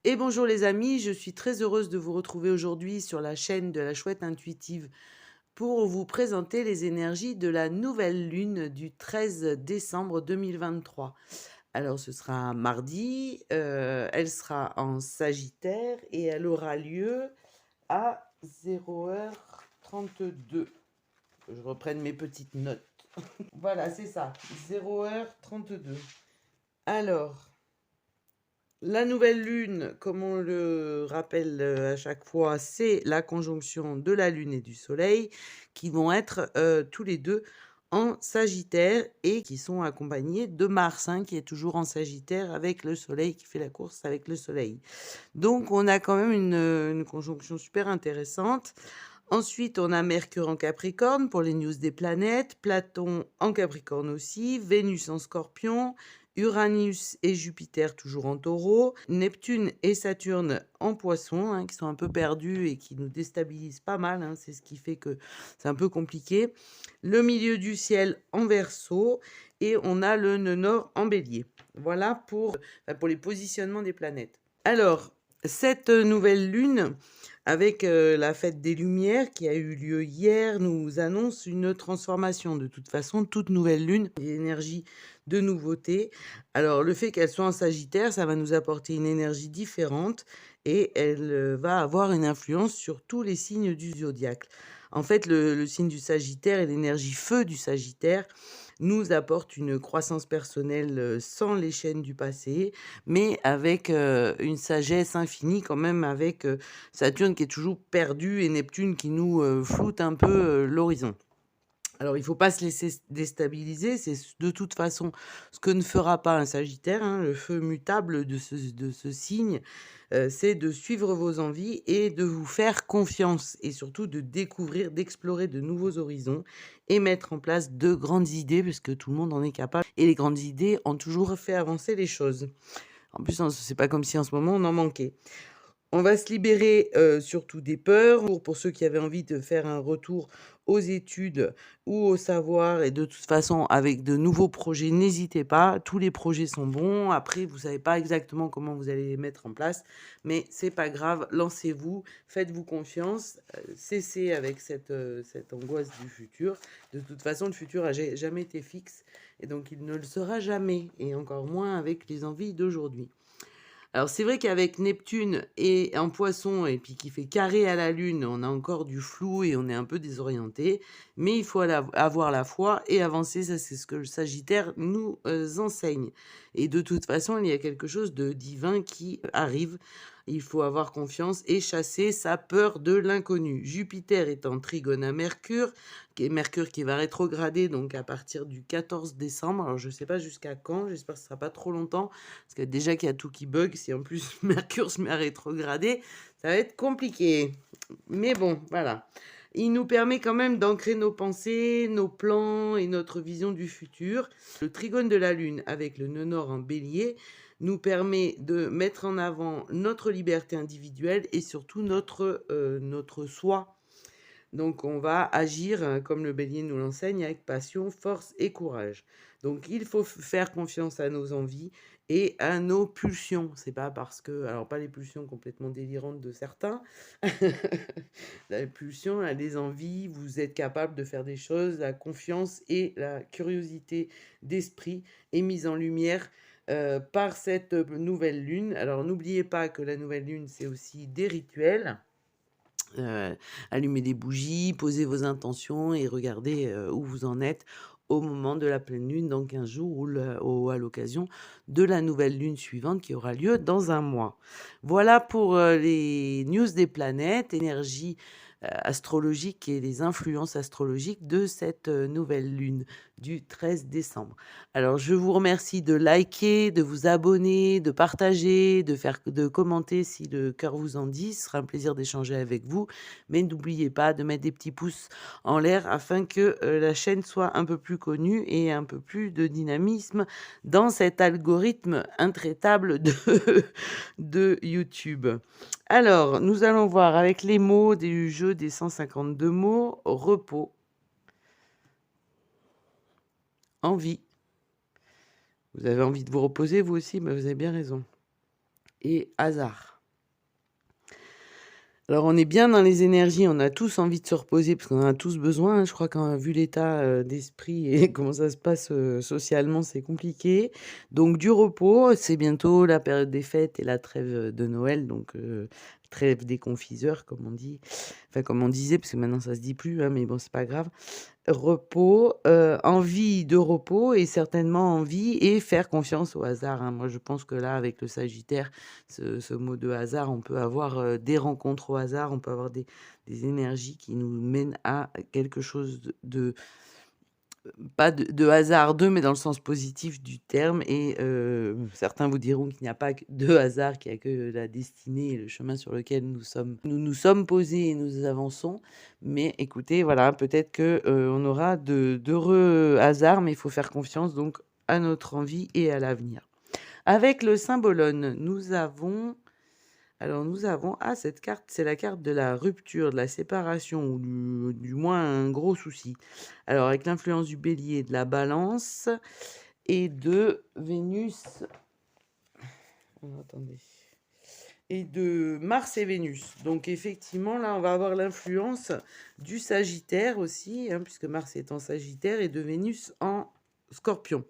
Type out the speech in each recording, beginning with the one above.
Et bonjour les amis, je suis très heureuse de vous retrouver aujourd'hui sur la chaîne de la Chouette Intuitive pour vous présenter les énergies de la nouvelle lune du 13 décembre 2023. Alors ce sera mardi, elle sera en Sagittaire et elle aura lieu à 0h32. Je reprenne mes petites notes. Voilà, c'est ça, 0h32. Alors, la nouvelle lune, comme on le rappelle à chaque fois, c'est la conjonction de la lune et du soleil qui vont être tous les deux en Sagittaire et qui sont accompagnés de Mars, hein, qui est toujours en Sagittaire avec le soleil, qui fait la course avec le soleil. Donc on a quand même une conjonction super intéressante. Ensuite, on a Mercure en Capricorne pour les news des planètes, Platon en Capricorne aussi, Vénus en Scorpion, Uranus et Jupiter toujours en Taureau, Neptune et Saturne en Poisson, hein, qui sont un peu perdus et qui nous déstabilisent pas mal, hein, c'est ce qui fait que c'est un peu compliqué. Le milieu du ciel en Verseau et on a le nœud nord en Bélier. Voilà pour les positionnements des planètes. Alors, cette nouvelle lune, avec la fête des Lumières qui a eu lieu hier, nous annonce une transformation. De toute façon, toute nouvelle lune, des énergies de nouveauté. Alors, le fait qu'elle soit en Sagittaire, ça va nous apporter une énergie différente et elle va avoir une influence sur tous les signes du zodiaque. En fait, le signe du Sagittaire et l'énergie feu du Sagittaire nous apporte une croissance personnelle sans les chaînes du passé, mais avec une sagesse infinie quand même, avec Saturne qui est toujours perdu et Neptune qui nous floute un peu l'horizon. Alors, il ne faut pas se laisser déstabiliser, c'est de toute façon ce que ne fera pas un Sagittaire, hein, le feu mutable de ce signe, c'est de suivre vos envies et de vous faire confiance et surtout de découvrir, d'explorer de nouveaux horizons et mettre en place de grandes idées, parce que tout le monde en est capable et les grandes idées ont toujours fait avancer les choses. En plus, c'est pas comme si en ce moment on en manquait. On va se libérer, surtout des peurs. Pour ceux qui avaient envie de faire un retour aux études ou au savoir et de toute façon avec de nouveaux projets, n'hésitez pas. Tous les projets sont bons. Après, vous savez pas exactement comment vous allez les mettre en place, mais c'est pas grave, lancez-vous, faites-vous confiance, cessez avec cette angoisse du futur. De toute façon, le futur a jamais été fixe et donc il ne le sera jamais et encore moins avec les envies d'aujourd'hui. Alors c'est vrai qu'avec Neptune et en Poisson et puis qui fait carré à la Lune, on a encore du flou et on est un peu désorienté, mais il faut avoir la foi et avancer, ça c'est ce que le Sagittaire nous enseigne. Et de toute façon, il y a quelque chose de divin qui arrive. Il faut avoir confiance et chasser sa peur de l'inconnu. Jupiter est en trigone à Mercure, Mercure qui va rétrograder donc à partir du 14 décembre. Alors je ne sais pas jusqu'à quand, j'espère que ce ne sera pas trop longtemps, parce que déjà qu'il y a tout qui bug, si en plus Mercure se met à rétrograder, ça va être compliqué. Mais bon, voilà. Il nous permet quand même d'ancrer nos pensées, nos plans et notre vision du futur. Le trigone de la Lune avec le nœud nord en bélier nous permet de mettre en avant notre liberté individuelle et surtout notre soi. Donc on va agir, comme le bélier nous l'enseigne, avec passion, force et courage. Donc il faut faire confiance à nos envies et à nos pulsions. C'est pas parce que, alors pas les pulsions complètement délirantes de certains, la pulsion, les envies, vous êtes capable de faire des choses, la confiance et la curiosité d'esprit est mise en lumière par cette nouvelle lune. Alors n'oubliez pas que la nouvelle lune, c'est aussi des rituels. Allumer des bougies, poser vos intentions et regarder où vous en êtes au moment de la pleine lune dans 15 jours ou à l'occasion de la nouvelle lune suivante qui aura lieu dans un mois. Voilà pour les news des planètes, énergie astrologique et les influences astrologiques de cette nouvelle lune du 13 décembre. Alors je vous remercie de liker, de vous abonner, de partager, de commenter si le cœur vous en dit. Ce sera un plaisir d'échanger avec vous. Mais n'oubliez pas de mettre des petits pouces en l'air afin que la chaîne soit un peu plus connue et un peu plus de dynamisme dans cet algorithme intraitable de YouTube. Alors, nous allons voir avec les mots du jeu des 152 mots: repos, envie. Vous avez envie de vous reposer, vous aussi, mais vous avez bien raison. Et hasard. Alors, on est bien dans les énergies, on a tous envie de se reposer parce qu'on en a tous besoin, hein. Je crois qu'en vu l'état, d'esprit et comment ça se passe, socialement, c'est compliqué. Donc du repos, c'est bientôt la période des fêtes et la trêve, de Noël, donc trêve des confiseurs comme on dit. Enfin comme on disait, parce que maintenant ça se dit plus, hein, mais bon, c'est pas grave. Repos, envie de repos et certainement envie et faire confiance au hasard, hein. Moi, je pense que là, avec le Sagittaire, ce mot de hasard, on peut avoir, des rencontres au hasard, on peut avoir des énergies qui nous mènent à quelque chose de pas de hasardeux, mais dans le sens positif du terme et certains vous diront qu'il n'y a pas que de hasard, qu'il y a que la destinée et le chemin sur lequel nous sommes posés et nous avançons. Mais écoutez, voilà, peut-être que, on aura d'heureux hasards, mais il faut faire confiance donc à notre envie et à l'avenir. Avec le Symbolone, nous avons cette carte, c'est la carte de la rupture, de la séparation ou du moins un gros souci. Alors avec l'influence du Bélier, de la Balance et de Vénus. Attendez. Et de Mars et Vénus. Donc effectivement, là, on va avoir l'influence du Sagittaire aussi, hein, puisque Mars est en Sagittaire, et de Vénus en Scorpion.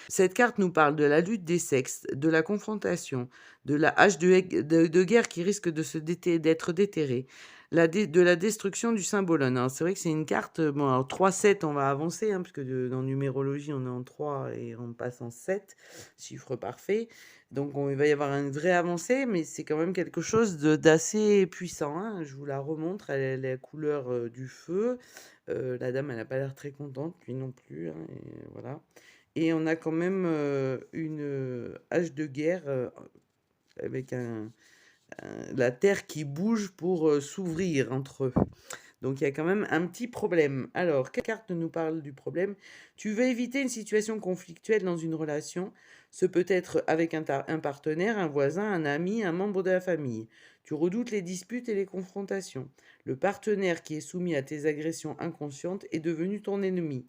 Cette carte nous parle de la lutte des sexes, de la confrontation, de la hache de guerre qui risque d'être déterrée, de la destruction du Symbolone. Alors, c'est vrai que c'est une carte, bon, alors 3-7, on va avancer, hein, puisque dans numérologie, on est en 3 et on passe en 7, chiffre parfait. Donc, il va y avoir une vraie avancée, mais c'est quand même quelque chose d'assez puissant, hein. Je vous la remontre, elle est la couleur du feu. La dame, elle n'a pas l'air très contente, lui non plus, hein, et voilà. Et on a quand même une hache de guerre avec la terre qui bouge pour s'ouvrir entre eux. Donc il y a quand même un petit problème. Alors, quelle carte nous parle du problème? Tu veux éviter une situation conflictuelle dans une relation. Ce peut être avec un partenaire, un voisin, un ami, un membre de la famille. Tu redoutes les disputes et les confrontations. Le partenaire qui est soumis à tes agressions inconscientes est devenu ton ennemi.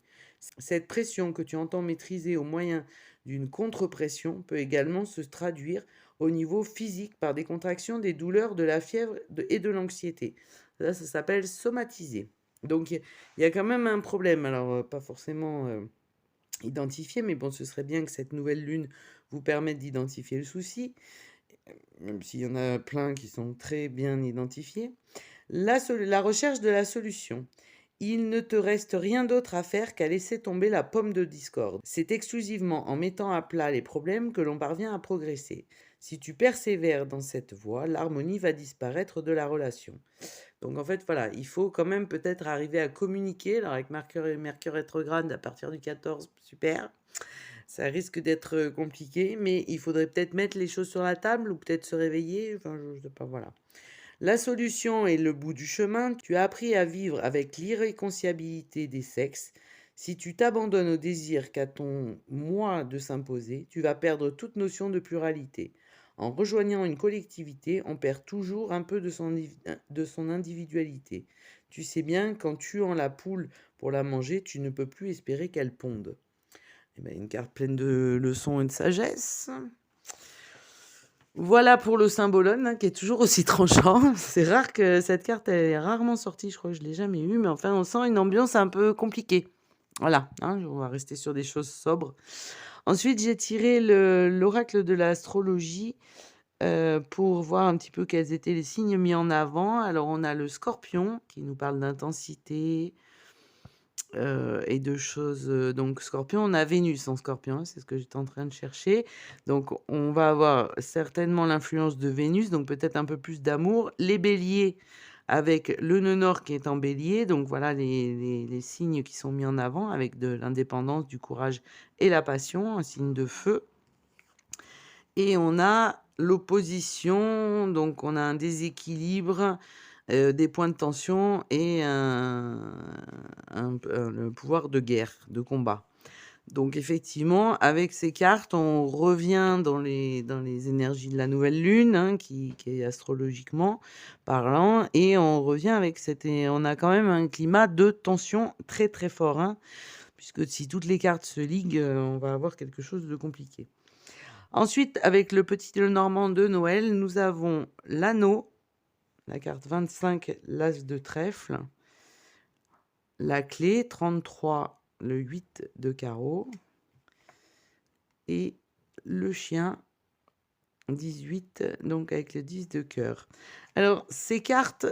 Cette pression que tu entends maîtriser au moyen d'une contre-pression peut également se traduire au niveau physique par des contractions, des douleurs, de la fièvre et de l'anxiété. Ça s'appelle somatiser. Donc, il y a quand même un problème. Alors, pas forcément identifié, mais bon, ce serait bien que cette nouvelle lune vous permette d'identifier le souci, même s'il y en a plein qui sont très bien identifiés. La recherche de la solution. Il ne te reste rien d'autre à faire qu'à laisser tomber la pomme de discorde. C'est exclusivement en mettant à plat les problèmes que l'on parvient à progresser. Si tu persévères dans cette voie, l'harmonie va disparaître de la relation. Donc en fait, voilà, il faut quand même peut-être arriver à communiquer. Alors avec Mercure rétrograde à partir du 14, super. Ça risque d'être compliqué, mais il faudrait peut-être mettre les choses sur la table ou peut-être se réveiller. Enfin, je ne sais pas, voilà. La solution est le bout du chemin. Tu as appris à vivre avec l'irréconciliabilité des sexes. Si tu t'abandonnes au désir qu'a ton moi de s'imposer, tu vas perdre toute notion de pluralité. En rejoignant une collectivité, on perd toujours un peu de son individualité. Tu sais bien qu'en tuant la poule pour la manger, tu ne peux plus espérer qu'elle ponde. Eh ben, une carte pleine de leçons et de sagesse. Voilà pour le Symbolone, hein, qui est toujours aussi tranchant. C'est rare que cette carte, elle est rarement sortie, je crois que je ne l'ai jamais eue, mais enfin, on sent une ambiance un peu compliquée. Voilà, hein, on va rester sur des choses sobres. Ensuite, j'ai tiré l'oracle de l'astrologie pour voir un petit peu quels étaient les signes mis en avant. Alors, on a le Scorpion qui nous parle d'intensité, et de choses, donc Scorpion, on a Vénus en Scorpion, c'est ce que j'étais en train de chercher. Donc on va avoir certainement l'influence de Vénus, donc peut-être un peu plus d'amour. Les Béliers avec le nœud nord qui est en Bélier, donc voilà les signes qui sont mis en avant avec de l'indépendance, du courage et la passion, un signe de feu. Et on a l'opposition, donc on a un déséquilibre, des points de tension et le pouvoir de guerre, de combat. Donc effectivement, avec ces cartes, on revient dans les énergies de la nouvelle lune, hein, qui est astrologiquement parlant, et on revient avec on a quand même un climat de tension très très fort, hein, puisque si toutes les cartes se liguent, on va avoir quelque chose de compliqué. Ensuite, avec le petit Lenormand de Noël, nous avons l'anneau, la carte 25, l'as de trèfle, la clé 33, le 8 de carreau et le chien 18, donc avec le 10 de cœur. Alors, ces cartes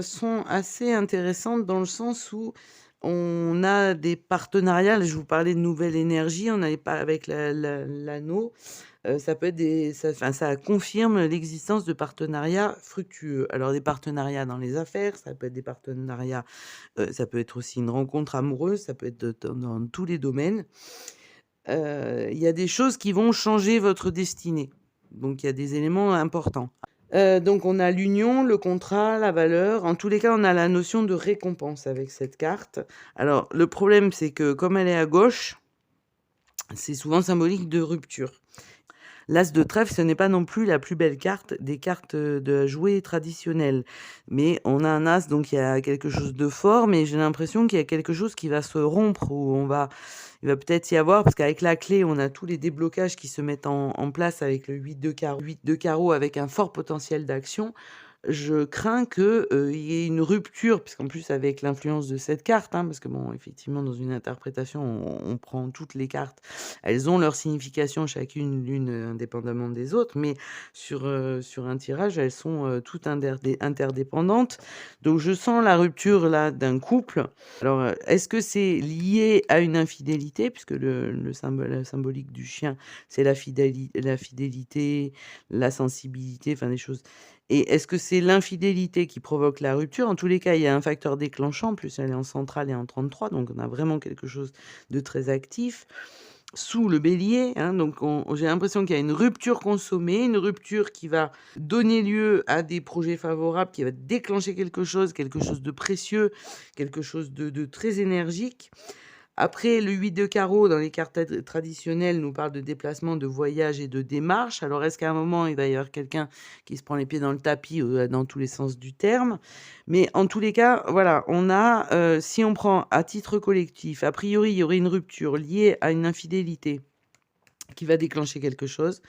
sont assez intéressantes dans le sens où on a des partenariats. Là, je vous parlais de nouvelle énergie, on n'avait pas avec l'anneau. Ça peut être ça confirme l'existence de partenariats fructueux. Alors, des partenariats dans les affaires, ça peut être des partenariats, ça peut être aussi une rencontre amoureuse, ça peut être dans tous les domaines. Il y a des choses qui vont changer votre destinée. Donc, il y a des éléments importants. Donc, on a l'union, le contrat, la valeur. En tous les cas, on a la notion de récompense avec cette carte. Alors, le problème, c'est que comme elle est à gauche, c'est souvent symbolique de rupture. L'as de trèfle, ce n'est pas non plus la plus belle carte des cartes de jouer traditionnelles. Mais on a un as, donc il y a quelque chose de fort, mais j'ai l'impression qu'il y a quelque chose qui va se rompre, où il va peut-être y avoir, parce qu'avec la clé, on a tous les déblocages qui se mettent en place avec le 8 de carreau avec un fort potentiel d'action. Je crains qu'il y ait une rupture, puisqu'en plus avec l'influence de cette carte, hein, parce que bon, effectivement, dans une interprétation, on prend toutes les cartes, elles ont leur signification chacune, l'une indépendamment des autres, mais sur un tirage, elles sont toutes interdépendantes. Donc je sens la rupture là d'un couple. Alors, est-ce que c'est lié à une infidélité, puisque le symbolique du chien, c'est la fidélité, la sensibilité, enfin des choses. Et est-ce que c'est l'infidélité qui provoque la rupture? En tous les cas, il y a un facteur déclenchant, en plus elle est en centrale et en 33, donc on a vraiment quelque chose de très actif. Sous le bélier, hein, donc j'ai l'impression qu'il y a une rupture consommée, une rupture qui va donner lieu à des projets favorables, qui va déclencher quelque chose de précieux, quelque chose de très énergique. Après, le 8 de carreau, dans les cartes traditionnelles, nous parle de déplacement, de voyage et de démarche. Alors, est-ce qu'à un moment, il va y avoir quelqu'un qui se prend les pieds dans le tapis, dans tous les sens du terme? Mais en tous les cas, voilà, on a, si on prend à titre collectif, a priori, il y aurait une rupture liée à une infidélité qui va déclencher quelque chose.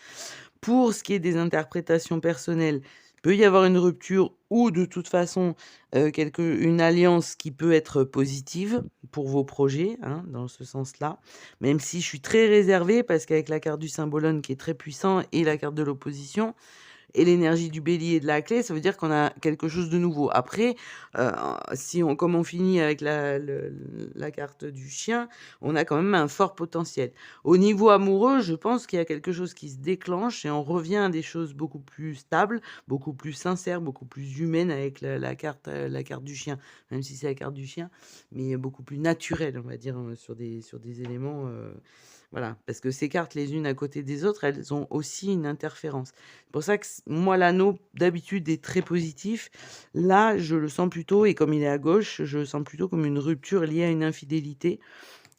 Pour ce qui est des interprétations personnelles, il peut y avoir une rupture ou de toute façon une alliance qui peut être positive pour vos projets, hein, dans ce sens-là. Même si je suis très réservée parce qu'avec la carte du symbolone qui est très puissant et la carte de l'opposition, et l'énergie du bélier et de la clé, ça veut dire qu'on a quelque chose de nouveau. Après, comme on finit avec la carte du chien, on a quand même un fort potentiel. Au niveau amoureux, je pense qu'il y a quelque chose qui se déclenche et on revient à des choses beaucoup plus stables, beaucoup plus sincères, beaucoup plus humaines avec la carte du chien, même si c'est la carte du chien, mais beaucoup plus naturelle, on va dire, sur des éléments. Voilà, parce que ces cartes, les unes à côté des autres, elles ont aussi une interférence. C'est pour ça que moi, l'anneau, d'habitude, est très positif. Là, je le sens plutôt, et comme il est à gauche, je le sens plutôt comme une rupture liée à une infidélité.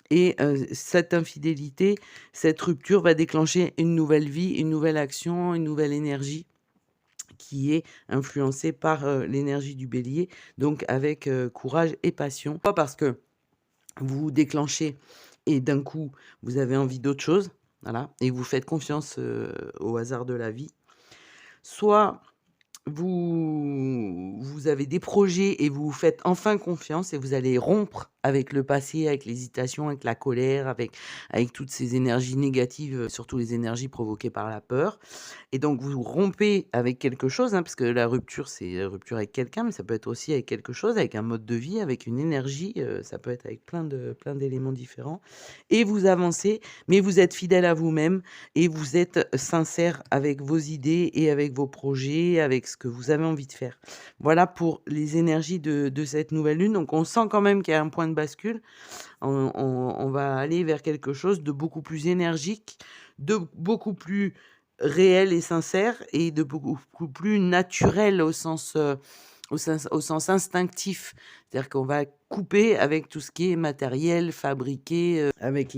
Et cette infidélité, cette rupture va déclencher une nouvelle vie, une nouvelle action, une nouvelle énergie qui est influencée par l'énergie du bélier, donc avec courage et passion. Pas parce que vous déclenchez et d'un coup, vous avez envie d'autre chose, voilà, et vous faites confiance au hasard de la vie. Soit vous avez des projets et vous vous faites enfin confiance et vous allez rompre avec le passé, avec l'hésitation, avec la colère, avec toutes ces énergies négatives, surtout les énergies provoquées par la peur. Et donc vous rompez avec quelque chose, hein, parce que la rupture, c'est la rupture avec quelqu'un, mais ça peut être aussi avec quelque chose, avec un mode de vie, avec une énergie, ça peut être avec plein d'éléments différents. Et vous avancez, mais vous êtes fidèle à vous-même et vous êtes sincère avec vos idées et avec vos projets, avec ce que vous avez envie de faire. Voilà pour les énergies de cette nouvelle lune. Donc on sent quand même qu'il y a un point de bascule. On va aller vers quelque chose de beaucoup plus énergique, de beaucoup plus réel et sincère et de beaucoup plus naturel au sens instinctif. C'est-à-dire qu'on va couper avec tout ce qui est matériel, fabriqué, avec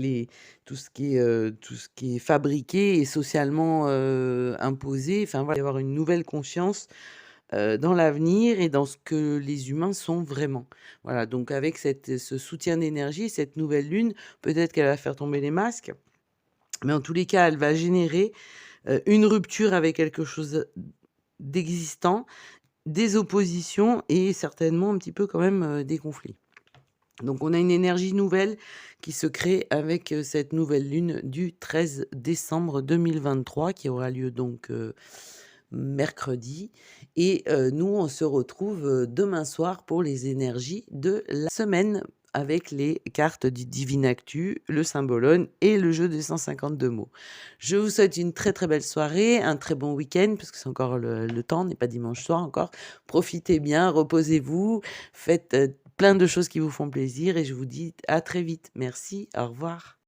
tout ce qui est fabriqué et socialement imposé. Enfin, voilà, il va y avoir une nouvelle conscience dans l'avenir et dans ce que les humains sont vraiment. Voilà, donc avec ce soutien d'énergie, cette nouvelle lune, peut-être qu'elle va faire tomber les masques, mais en tous les cas, elle va générer une rupture avec quelque chose d'existant des oppositions et certainement un petit peu quand même des conflits. Donc on a une énergie nouvelle qui se crée avec cette nouvelle lune du 13 décembre 2023 qui aura lieu donc mercredi. Et nous, on se retrouve demain soir pour les énergies de la semaine avec les cartes du Divinactu, le Symbolone et le jeu des 152 mots. Je vous souhaite une très très belle soirée, un très bon week-end, parce que c'est encore le temps, on n'est pas dimanche soir encore. Profitez bien, reposez-vous, faites plein de choses qui vous font plaisir et je vous dis à très vite. Merci, au revoir.